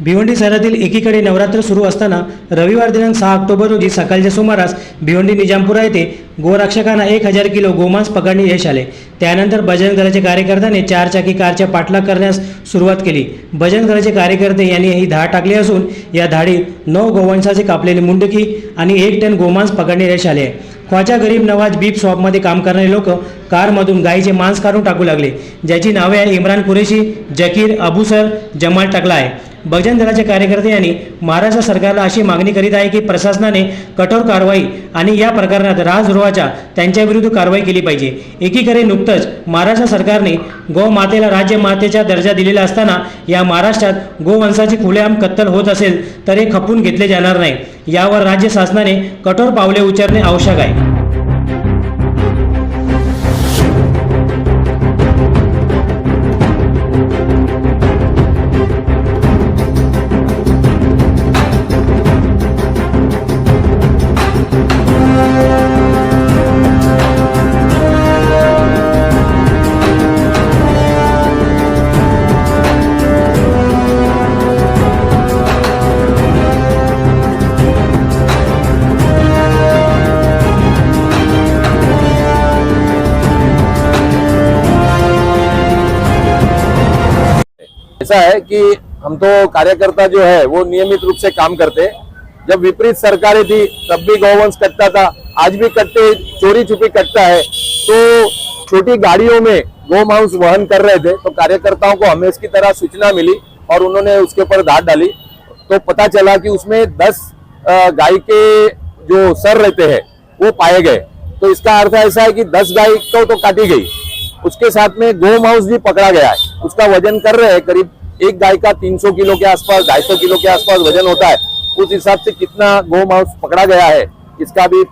भिवंडी शहरातील एकीकडे नवरात्र सुरू असताना रविवार दिनांक 6 ऑक्टोबर रोजी सकाळच्या सुमारास भिवंडी निजामपुरा येथे गोरक्षकांना 1000 किलो गोमांस पकडणे यश आले। त्यानंतर बजरंग दलाचे कार्यकर्त्यांनी 4 चाकी कारच्या पाठलाग करण्यास सुरुवात केली। बजरंग दलाचे कार्यकर्ते यांनी ही धाड टाकली असून या धाडीत 9 गोवंशाचे कापलेली मुंडकी आणि 1 टन गोमांस पकडणे यश आले आहे। ख्वाजा गरीब नवाज बीफ शॉपमध्ये काम करणारे लोक कारमधून गायीचे मांस काढून टाकू लागले, ज्याची नावे आहे इम्रान कुरेशी, जकीर, अबूसर, जमाल टकला आहे। बजरंग दलाचे कार्यकर्ते यांनी महाराष्ट्र सरकारला अशी मागणी करीत आहे की प्रशासनाने कठोर कारवाई आणि या प्रकरणात राजद्रोहाच्या त्यांच्याविरुद्ध कारवाई केली पाहिजे। एकीकडे नुकतंच महाराष्ट्र सरकारने गोमातेला राज्यमातेचा दर्जा दिलेला असताना या महाराष्ट्रात गोवंशाची खुलेआम कत्तल होत असेल तर हे खपवून घेतले जाणार नाही। यावर राज्य शासनाने कठोर पावले उचलणे आवश्यक आहे। ऐसा है कि हम तो कार्यकर्ता जो है वो नियमित रूप से काम करते। जब विपरीत सरकारें थी तब भी गौवंश कटता था, आज भी कटते, चोरी छुपी कटता है। तो छोटी गाड़ियों में गोमांस वहन कर रहे थे तो कार्यकर्ताओं को हमें इसकी तरह सूचना मिली और उन्होंने उसके ऊपर धाड डाली। तो पता चला कि उसमें 10 गाय के जो सर रहते हैं वो पाए गए। तो इसका अर्थ ऐसा है कि 10 गाय तो काटी गई, उसके साथ में गोमांस भी पकड़ा गया है। उसका वजन कर रहे हैं, करीब एक गाय का 300 किलो के आसपास, 250 किलो के आसपास वजन होता है। उस हिसाब से कितना गोमांस पकड़ा गया है इसका भी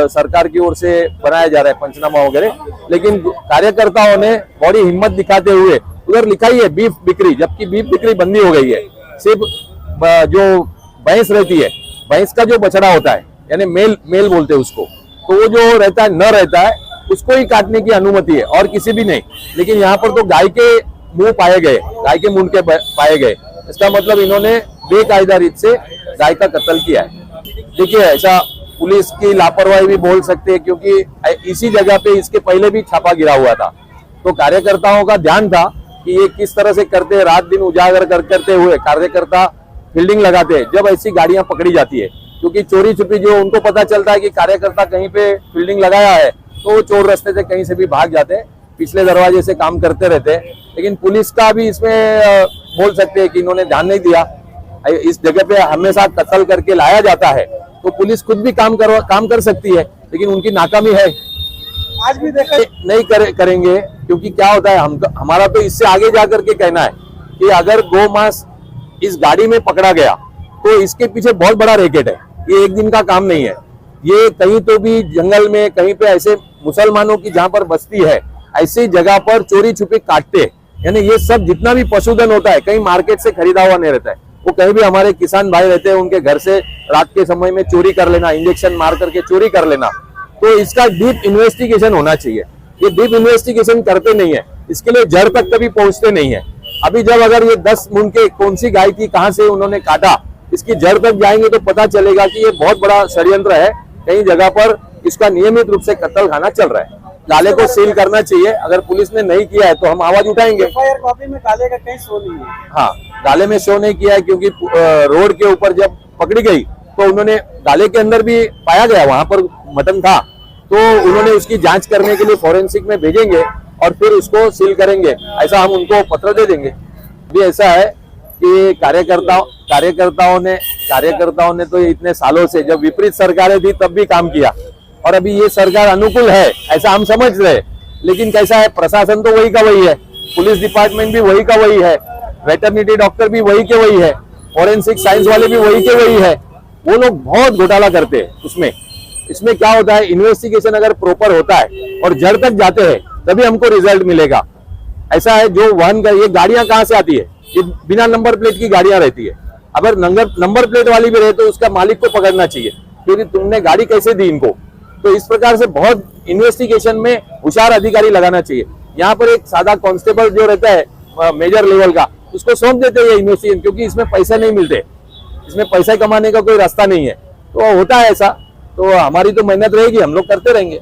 सरकार की ओर से बनाया जा रहा है पंचनामा वगैरह। लेकिन कार्यकर्ताओं ने बड़ी हिम्मत दिखाते हुए उधर लिखा ही है बीफ बिक्री, जबकि बीफ बिक्री बंदी हो गई है। सिर्फ जो भैंस रहती है, भैंस का जो बछड़ा होता है यानी मेल बोलते हैं उसको, तो वो जो रहता है न रहता है उसको ही काटने की अनुमति है और किसी भी नहीं। लेकिन यहाँ पर तो गाय के मुंह पाए गए, गाय के मुंह के पाए गए। इसका मतलब इन्होंने बेकायदा रीत से गाय का कत्ल किया है। देखिए, ऐसा पुलिस की लापरवाही भी बोल सकते हैं क्योंकि इसी जगह पे इसके पहले भी छापा गिरा हुआ था। तो कार्यकर्ताओं का ध्यान था कि ये किस तरह से करते, रात दिन उजागर करते हुए कार्यकर्ता फील्डिंग लगाते हैं जब ऐसी गाड़ियां पकड़ी जाती है। क्योंकि चोरी छुपी जो उनको पता चलता है कि कार्यकर्ता कहीं पे फील्डिंग लगाया है तो वो चोर रास्ते से कहीं से भी भाग जाते हैं, पिछले दरवाजे से काम करते रहते हैं। लेकिन पुलिस का भी इसमें बोल सकते हैं कि इन्होंने ध्यान नहीं दिया। इस जगह पे हमेशा कत्ल करके लाया जाता है तो पुलिस खुद भी काम कर सकती है, लेकिन उनकी नाकामी है। आज भी नहीं करेंगे क्योंकि क्या होता है, हमारा तो इससे आगे जाकर के कहना है कि अगर गोमांस इस गाड़ी में पकड़ा गया तो इसके पीछे बहुत बड़ा रैकेट है। ये एक दिन का काम नहीं है। ये कहीं तो भी जंगल में, कहीं पे ऐसे मुसलमानों की जहां पर बस्ती है ऐसी जगह पर चोरी छुपे काटते हैं। यानी ये सब जितना भी पशुधन होता है कहीं मार्केट से खरीदा हुआ नहीं रहता है, वो कहीं भी हमारे किसान भाई रहते हैं उनके घर से रात के समय में चोरी कर लेना, इंजेक्शन मार करके चोरी कर लेना। तो इसका डीप इन्वेस्टिगेशन होना चाहिए। ये डीप इन्वेस्टिगेशन करते नहीं है, इसके लिए जड़ तक कभी पहुंचते नहीं है। अभी जब अगर ये 10 मुंडके कौन सी गाय थी, कहां से उन्होंने काटा, इसकी जड़ तक जाएंगे तो पता चलेगा कि ये बहुत बड़ा षड्यंत्र है। कई जगह पर इसका नियमित रूप से कत्ल खाना चल रहा है। काले को सील करना चाहिए। अगर पुलिस ने नहीं किया है तो हम आवाज उठाएंगे। एफआईआर कॉपी में काले का कहीं शो नहीं है। हाँ, काले में शो नहीं किया है क्योंकि रोड के ऊपर जब पकड़ी गई तो उन्होंने काले के अंदर भी पाया गया, वहां पर मटन था, तो उन्होंने उसकी जांच करने के लिए फोरेंसिक में भेजेंगे और फिर उसको सील करेंगे। ऐसा हम उनको पत्र दे देंगे। अभी ऐसा है कि कार्यकर्ताओं ने तो इतने सालों से, जब विपरीत सरकारें थी तब भी काम किया और अभी ये सरकार अनुकूल है ऐसा हम समझ रहे। लेकिन कैसा है, प्रशासन तो वही का वही है, पुलिस डिपार्टमेंट भी वही का वही है, वेटरनिटी डॉक्टर भी वही के वही है, फोरेंसिक साइंस वाले भी वही के वही है। वो लोग बहुत घोटाला करते हैं। इसमें क्या होता है, इन्वेस्टिगेशन अगर प्रॉपर होता है और जड़ तक जाते हैं तभी हमको रिजल्ट मिलेगा। ऐसा है, जो वाहन कर, ये गाड़ियां कहाँ से आती है, ये बिना नंबर प्लेट की गाड़ियां रहती है। अगर नंबर प्लेट वाली भी रहे तो उसका मालिक को पकड़ना चाहिए क्योंकि तुमने गाड़ी कैसे दी इनको। तो इस प्रकार से बहुत इन्वेस्टिगेशन में होशियार अधिकारी लगाना चाहिए। यहाँ पर एक सादा कांस्टेबल जो रहता है मेजर लेवल का, उसको सौंप देते हैं ये इन्वेस्टिगेशन, क्योंकि इसमें पैसे नहीं मिलते, इसमें पैसे कमाने का कोई रास्ता नहीं है। तो होता है ऐसा, तो हमारी तो मेहनत रहेगी, हम लोग करते रहेंगे।